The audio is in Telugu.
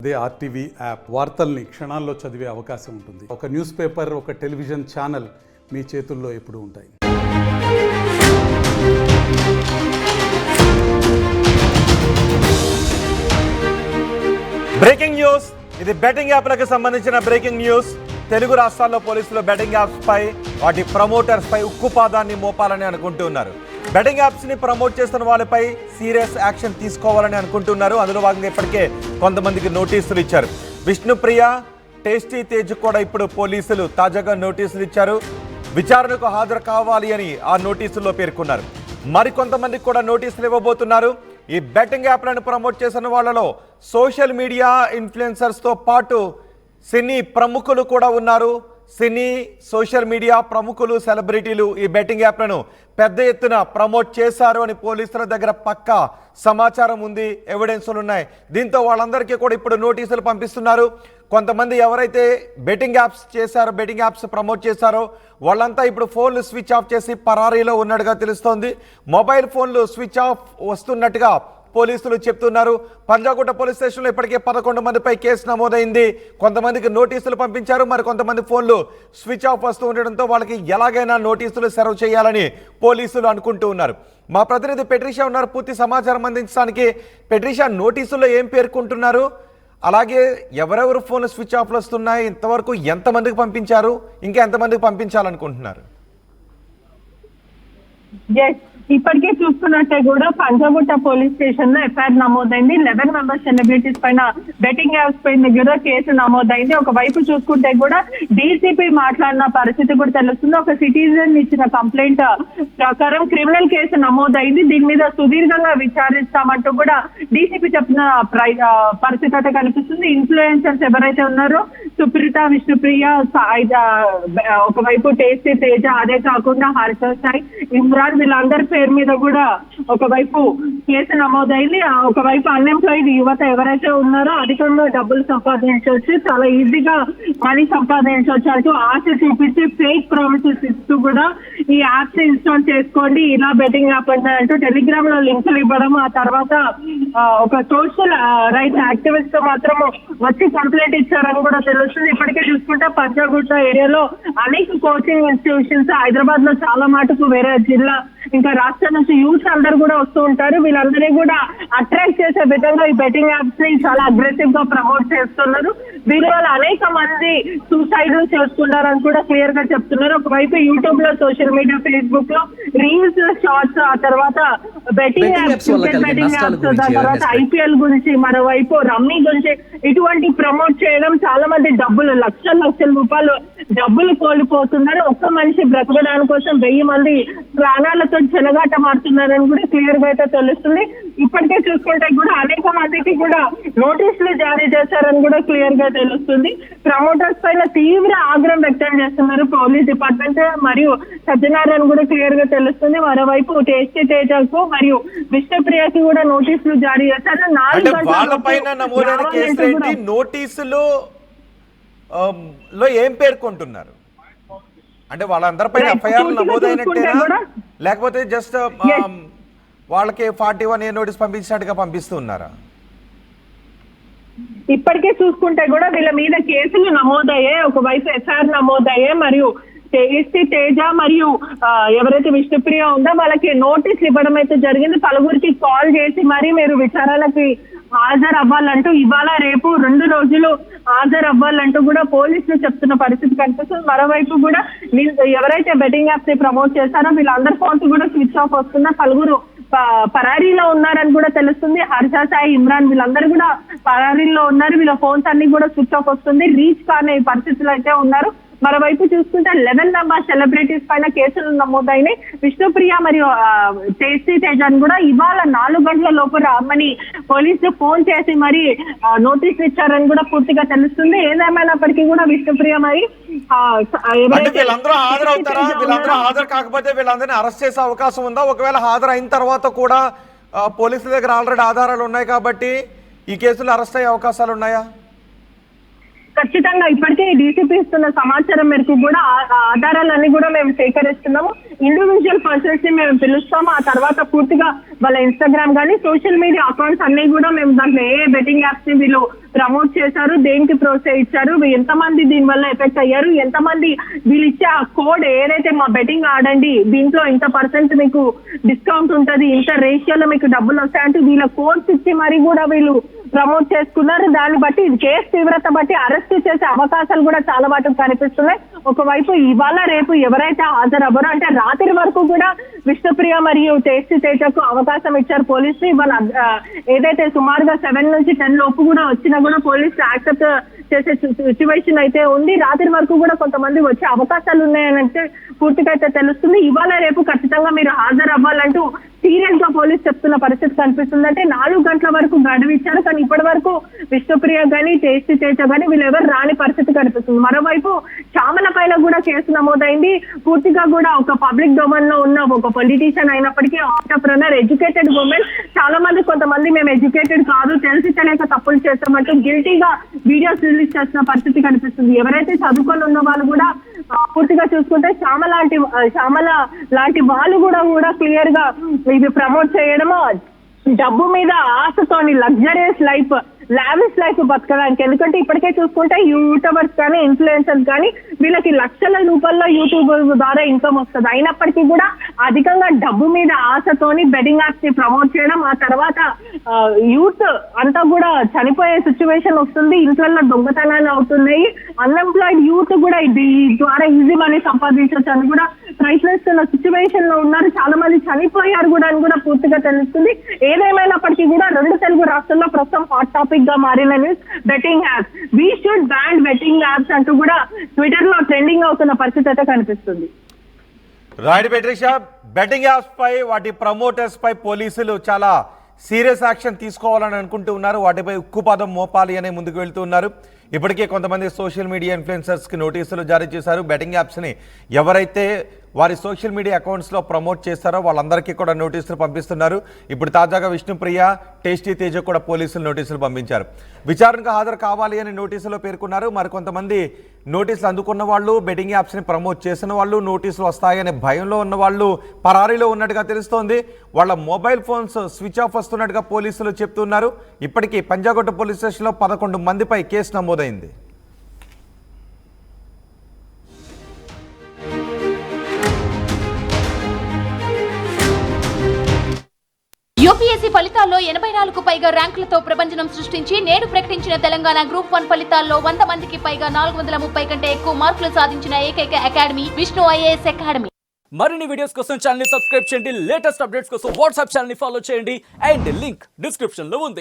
అదే ఆర్టీవీ యాప్ వార్తల్ని క్షణాల్లో చదివే అవకాశం ఉంటుంది. ఒక న్యూస్ పేపర్, ఒక టెలివిజన్ ఛానల్ మీ చేతుల్లో ఎప్పుడూ ఉంటాయి. Breaking news. ఇది బెట్టింగ్ యాప్లకు సంబంధించిన బ్రేకింగ్ న్యూస్. తెలుగు రాష్ట్రాల్లో పోలీసులు బెట్టింగ్ యాప్స్ పై, వాటి ప్రమోటర్స్ పై ఉక్కుపాదాన్ని మోపాలని అనుకుంటున్నారు. బెట్టింగ్ యాప్స్ ని ప్రమోట్ చేస్తున్న వాళ్ళపై సీరియస్ యాక్షన్ తీసుకోవాలని అనుకుంటున్నారు. అందులో భాగంగా ఇప్పటికే కొంతమందికి నోటీసులు ఇచ్చారు. విష్ణుప్రియ, టేస్టీ తేజ్ కూడా ఇప్పుడు పోలీసులు తాజాగా నోటీసులు ఇచ్చారు. విచారణకు హాజరు కావాలి అని ఆ నోటీసుల్లో పేర్కొన్నారు. మరికొంతమందికి కూడా నోటీసులు ఇవ్వబోతున్నారు. ఈ బెట్టింగ్ యాప్లను ప్రమోట్ చేసిన వాళ్ళలో సోషల్ మీడియా ఇన్ఫ్లుయెన్సర్స్తో పాటు సినీ ప్రముఖులు కూడా ఉన్నారు. సినీ, సోషల్ మీడియా ప్రముఖులు, సెలబ్రిటీలు ఈ బెట్టింగ్ యాప్లను పెద్ద ఎత్తున ప్రమోట్ చేశారు అని పోలీసుల దగ్గర పక్కా సమాచారం ఉంది, ఎవిడెన్సులు ఉన్నాయి. దీంతో వాళ్ళందరికీ కూడా ఇప్పుడు నోటీసులు పంపిస్తున్నారు. కొంతమంది ఎవరైతే బెట్టింగ్ యాప్స్ చేశారో, బెట్టింగ్ యాప్స్ ప్రమోట్ చేశారో వాళ్ళంతా ఇప్పుడు ఫోన్లు స్విచ్ ఆఫ్ చేసి పరారీలో ఉన్నట్టుగా తెలుస్తోంది. మొబైల్ ఫోన్లు స్విచ్ ఆఫ్ వస్తున్నట్టుగా పోలీసులు చెప్తున్నారు. పంజాగుట్ట పోలీస్ స్టేషన్లో ఇప్పటికే 11 మందిపై కేసు నమోదైంది. కొంతమందికి నోటీసులు పంపించారు. మరి కొంతమంది ఫోన్లు స్విచ్ ఆఫ్ వస్తూ ఉండడంతో వాళ్ళకి ఎలాగైనా నోటీసులు సర్వ్ చేయాలని పోలీసులు అనుకుంటూ ఉన్నారు. మా ప్రతినిధి పెట్రిషా ఉన్నారు పూర్తి సమాచారం అందించడానికి. పెట్రిషా, నోటీసుల్లో ఏం పేర్కొంటున్నారు? అలాగే ఎవరెవరు ఫోన్లు స్విచ్ ఆఫ్లు వస్తున్నాయి, ఇంతవరకు ఎంతమందికి పంపించారు, ఇంకా ఎంతమందికి పంపించాలనుకుంటున్నారు? ఇప్పటికే చూసుకున్నట్టే కూడా పంజాగుట్ట పోలీస్ స్టేషన్ లో ఎఫ్ఐఆర్ నమోదైంది. 11 మెంబర్స్ సెలబ్రిటీస్ పైన బెట్టింగ్ యాప్స్ పైన కూడా కేసు నమోదైంది. ఒకవైపు చూసుకుంటే కూడా డీసీపీ మాట్లాడిన పరిస్థితి కూడా తెలుస్తుంది. ఒక సిటిజన్ ఇచ్చిన కంప్లైంట్ ప్రకారం క్రిమినల్ కేసు నమోదైంది. దీని మీద సుదీర్ఘంగా విచారిస్తామంటూ కూడా డీసీపీ చెప్పిన పరిస్థితి అయితే కనిపిస్తుంది. ఇన్ఫ్లుయెన్సర్స్ ఎవరైతే ఉన్నారో సుప్రీత, విష్ణుప్రియ, ఒకవైపు టేస్టీ తేజ, అదే కాకుండా హర్ష సాయి, ఇమ్రాన్, వీళ్ళందరి పేరు మీద కూడా ఒకవైపు కేసు నమోదైంది. ఒకవైపు అన్ఎంప్లాయిడ్ యువత ఎవరైతే ఉన్నారో అధికంగా డబ్బులు సంపాదించవచ్చు, చాలా ఈజీగా మనీ సంపాదించవచ్చు అంటూ ఆశ చూపించి ఫేక్ ప్రామిసెస్ ఇస్తూ కూడా ఈ యాప్స్ ఇన్స్టాల్ చేసుకోండి, ఇలా బెట్టింగ్ యాప్ అంటూ టెలిగ్రామ్ లో లింకులు ఇవ్వడం, ఆ తర్వాత ఒక సోషల్ రైట్స్ యాక్టివిస్ట్ తో మాత్రం వచ్చి కంప్లైంట్ ఇచ్చారని కూడా తెలుస్తుంది. ఇప్పటికే చూసుకుంటే పంజాగుట్ట ఏరియాలో అనేక కోచింగ్ ఇన్స్టిట్యూషన్స్, హైదరాబాద్ లో చాలా మటుకు వేరే జిల్లా ఇంకా రాష్ట్రం నుంచి యూత్ అందరు కూడా వస్తూ ఉంటారు. వీళ్ళందరినీ కూడా అట్రాక్ట్ చేసే విధంగా ఈ బెట్టింగ్ యాప్స్ ని చాలా అగ్రెసివ్ గా ప్రమోట్ చేస్తున్నారు. దీని వల్ల అనేక మంది సూసైడ్లు చేసుకున్నారని కూడా క్లియర్ గా చెప్తున్నారు. ఒకవైపు యూట్యూబ్ లో, సోషల్ మీడియా, ఫేస్బుక్ లో రీల్స్, షార్ట్స్, ఆ తర్వాత బెట్టింగ్ యాప్స్, బెట్టింగ్ యాప్స్, దాని తర్వాత ఐపీఎల్ గురించి, మరోవైపు రమ్మీ గురించి ఇటువంటి ప్రమోట్ చేయడం, చాలా మంది డబ్బులు లక్షల రూపాయలు డబ్బులు కోల్పోతున్నారు. ఒక్క మనిషి బ్రతకడానికి కోసం 1000 మంది ప్రాణాలతో చెలగాట మారుతున్నారని కూడా క్లియర్ గా అయితే తెలుస్తుంది. ఇప్పటికే చూసుకుంటే కూడా అనేక మందికి కూడా నోటీసులు జారీ చేశారని కూడా క్లియర్ గా తెలుస్తుంది. ప్రమోటర్స్ పైన తీవ్ర ఆగ్రహం వ్యక్తం చేస్తున్నారు పోలీస్ డిపార్ట్మెంట్ మరియు సత్యనారాయణ కూడా క్లియర్ గా తెలుస్తుంది. మరోవైపు టేస్టీ తేజకు మరియు విష్ణుప్రియకి కూడా నోటీసులు జారీ చేశారు. 4 గంటల నోటీసులు లో ఏం పేర్కొంటున్నారు? అంటే వాళ్ళందరిపైన ఎఫ్ఐఆర్ నమోదైనట్టేనా, లేకపోతే జస్ట్ వాళ్ళకి 41A నోటీస్ పంపించినట్టుగా పంపిస్తున్నారా? ఇప్పటికే చూసుకుంటే కూడా వీళ్ళ మీద కేసులు నమోదయ్యాయి. ఒకవైపు ఎఫ్ఐఆర్ నమోదయ్యాయి మరియు టేస్టీ తేజ మరియు ఎవరైతే విష్ణుప్రియ ఉందో వాళ్ళకి నోటీసులు ఇవ్వడం అయితే జరిగింది. పలువురికి కాల్ చేసి మరి మీరు విచారణకి హాజరు అవ్వాలంటూ, ఇవాళ రేపు 2 రోజులు హాజరు అవ్వాలంటూ కూడా పోలీసులు చెప్తున్న పరిస్థితి కనిపిస్తుంది. మరోవైపు కూడా ఎవరైతే బెట్టింగ్ యాప్స్ ని ప్రమోట్ చేస్తారో వీళ్ళందరి ఫోన్స్ కూడా స్విచ్ ఆఫ్ వస్తున్నా, పలువురు పరారీలో ఉన్నారని కూడా తెలుస్తుంది. హర్ష సాయి, ఇమ్రాన్ వీళ్ళందరూ కూడా పరారీలో ఉన్నారు. వీళ్ళ ఫోన్స్ అన్ని కూడా స్విచ్ ఆఫ్ వస్తుంది, రీచ్ కాని పరిస్థితులు అయితే ఉన్నారు. మరోవైపు చూసుకుంటే 11 మెంబర్ సెలబ్రిటీస్ పైన కేసులు నమోదైనాయి. విష్ణుప్రియ మరియు టేస్టీ తేజాన్ని కూడా ఇవాళ 4 గంటల లోపు రమ్మని పోలీసులు ఫోన్ చేసి మరి నోటీస్ ఇచ్చారని కూడా పూర్తిగా తెలుస్తుంది. ఏదేమైనప్పటికీ కూడా విష్ణుప్రియ మరి వీళ్ళందరూ హాజరవుతారా? వీళ్ళందరూ హాజరు కాకపోతే వీళ్ళందరినీ అరెస్ట్ చేసే అవకాశం ఉందా? ఒకవేళ హాజరు అయిన తర్వాత కూడా పోలీసుల దగ్గర ఆల్రెడీ ఆధారాలు ఉన్నాయి కాబట్టి ఈ కేసులో అరెస్ట్ అయ్యే అవకాశాలు ఉన్నాయా? ఖచ్చితంగా ఇప్పటికే డీసీపీ ఇస్తున్న సమాచారం మేరకు కూడా ఆధారాలన్నీ కూడా మేము సేకరిస్తున్నాము. ఇండివిజువల్ పర్సన్స్ ని మేము పిలుస్తాం. ఆ తర్వాత పూర్తిగా వాళ్ళ ఇన్స్టాగ్రామ్ కానీ సోషల్ మీడియా అకౌంట్స్ అన్ని కూడా మేము దాంట్లో ఏ బెట్టింగ్ యాప్స్ ని వీళ్ళు ప్రమోట్ చేశారు, దేనికి ప్రోత్సహించారు, ఎంతమంది దీని వల్ల ఎఫెక్ట్ అయ్యారు, ఎంతమంది వీళ్ళు ఇచ్చే ఆ కోడ్ ఏదైతే మా బెట్టింగ్ ఆడండి దీంట్లో ఇంత పర్సెంట్ మీకు డిస్కౌంట్ ఉంటుంది, ఇంత రేషియోలో మీకు డబ్బులు వస్తాయంటే వీళ్ళ కోడ్స్ ఇచ్చి మరీ కూడా వీళ్ళు ప్రమోట్ చేసుకున్నారు. దాన్ని బట్టి కేసు తీవ్రత బట్టి అరెస్ట్ చేసే అవకాశాలు కూడా చాలా వాటికి కనిపిస్తున్నాయి. ఒకవైపు ఇవాళ రేపు ఎవరైతే హాజరవ్వరో అంటే రాత్రి వరకు కూడా విష్ణుప్రియ మరియు టేస్టీ తేజకు అవకాశం ఇచ్చారు పోలీసులు. ఇవాళ ఏదైతే సుమారుగా 7 నుంచి 10 లోపు కూడా వచ్చినా కూడా పోలీసులు యాక్సెప్ట్ చేసే సిచ్యువేషన్ అయితే ఉంది. రాత్రి వరకు కూడా కొంతమంది వచ్చే అవకాశాలు ఉన్నాయని అంటే పూర్తిగా అయితే తెలుస్తుంది. ఇవాళ రేపు ఖచ్చితంగా మీరు హాజరవ్వాలంటూ సీరియస్ గా పోలీసు చెప్తున్న పరిస్థితి కనిపిస్తుంది. అంటే 4 గంటల వరకు గడువు ఇచ్చారు, కానీ ఇప్పటి వరకు విష్ణుప్రియ గానీ టేస్టీ తేజ గానీ వీళ్ళెవరు రాని పరిస్థితి కనిపిస్తుంది. మరోవైపు శ్యామల పైన కూడా కేసు నమోదైంది. పూర్తిగా కూడా ఒక పబ్లిక్ డొమైన్ లో ఉన్న ఒక పొలిటీషియన్ అయినప్పటికీ ఆంటర్‌ప్రెన్యూర్ ఎడ్యుకేటెడ్ ఉమెన్, చాలా మంది కొంతమంది మేము ఎడ్యుకేటెడ్ కాదు తెలిసి తెలియక తప్పులు చేస్తామంటూ గిల్టీగా వీడియోస్ రిలీజ్ చేస్తున్న పరిస్థితి కనిపిస్తుంది. ఎవరైతే చదువుకొని ఉన్న వాళ్ళు కూడా పూర్తిగా చూసుకుంటే శ్యామల లాంటి వాళ్ళు కూడా క్లియర్ గా ఇది ప్రమోట్ చేయడము డబ్బు మీద ఆశతోని లగ్జరియస్ లైఫ్ లావిష్ లైఫ్ బతకడానికి. ఎందుకంటే ఇప్పటికే చూసుకుంటే యూట్యూబర్స్ కానీ ఇన్ఫ్లుయెన్సర్స్ కానీ వీళ్ళకి లక్షల రూపాయల్లో యూట్యూబ్ ద్వారా ఇన్కమ్ వస్తుంది. అయినప్పటికీ కూడా అధికంగా డబ్బు మీద ఆశతోని బెట్టింగ్ యాప్స్ ని ప్రమోట్ చేయడం, ఆ తర్వాత యూత్ అంతా కూడా చనిపోయే సిచ్యువేషన్ వస్తుంది, ఇంట్లో దొంగతనాలు అవుతున్నాయి, అన్ఎంప్లాయిడ్ యూత్ కూడా ఈ ద్వారా ఈజీ మనీ సంపాదించవచ్చు అని కూడా ప్రయత్నిస్తున్న సిచ్యువేషన్ లో ఉన్నారు. చాలా మంది చనిపోయారు కూడా అని కూడా పూర్తిగా తెలుస్తుంది. ఏదేమైనప్పటికీ కూడా 2 తెలుగు రాష్ట్రాల్లో ప్రస్తుతం హాట్ టాపిక్ గా మారిన news betting apps. We should ban betting apps అంటూ కూడా ట్విట్టర్ లో ట్రెండింగ్ అవుతున్న పరిస్థితి అయితే కనిపిస్తుంది. రైట్ బెట్రిషా, బెట్టింగ్ యాప్స్ పై వాటి ప్రమోటర్స్ పై పోలీసులు చాలా సీరియస్ యాక్షన్ తీసుకోవాలని అనుకుంటూ ఉన్నారు. వాటిపై ఉక్కుపాదం మోపాలి అనే ముందుకు వెళ్తూ ఉన్నారు. ఇప్పటికే కొంతమంది సోషల్ మీడియా ఇన్ఫ్లుయెన్సర్స్కి నోటీసులు జారీ చేశారు. బెట్టింగ్ యాప్స్ని ఎవరైతే వారి సోషల్ మీడియా అకౌంట్స్లో ప్రమోట్ చేస్తారో వాళ్ళందరికీ కూడా నోటీసులు పంపిస్తున్నారు. ఇప్పుడు తాజాగా విష్ణుప్రియ టేస్టీ తేజ కూడా పోలీసులు నోటీసులు పంపించారు. విచారణకు హాజరు కావాలి అని నోటీసులో పేర్కొన్నారు. మరికొంతమంది నోటీసులు అందుకున్న వాళ్ళు, బెట్టింగ్ యాప్స్ని ప్రమోట్ చేసిన వాళ్ళు, నోటీసులు వస్తాయనే భయంలో ఉన్న వాళ్ళు పరారీలో ఉన్నట్టుగా తెలుస్తోంది. వాళ్ళ మొబైల్ ఫోన్స్ స్విచ్ ఆఫ్ వస్తున్నట్టుగా పోలీసులు చెప్తున్నారు. ఇప్పటికీ పంజాగుట్ట పోలీస్ స్టేషన్లో 11 మందిపై కేసు నమోదైంది. యూపీఎస్సీ ఫలితాల్లో 84కు పైగా ర్యాంకులతో ప్రపంచం సృష్టించి నేడు ప్రకటించిన తెలంగాణ గ్రూప్ 1 ఫలితాల్లో 100 మందికి పైగా 430 కంటే ఎక్కువ మార్కులు సాధించిన ఏకైక అకాడమీ విష్ణు ఐఏఎస్ అకాడమీ. మరిన్ని వీడియోస్ కోసం ఛానల్ ని సబ్స్క్రైబ్ చేయండి. లేటెస్ట్ అప్డేట్స్ కోసం వాట్సాప్ ఛానల్ ని ఫాలో చేయండి. అండ్ లింక్ డిస్క్రిప్షన్ లో ఉంది.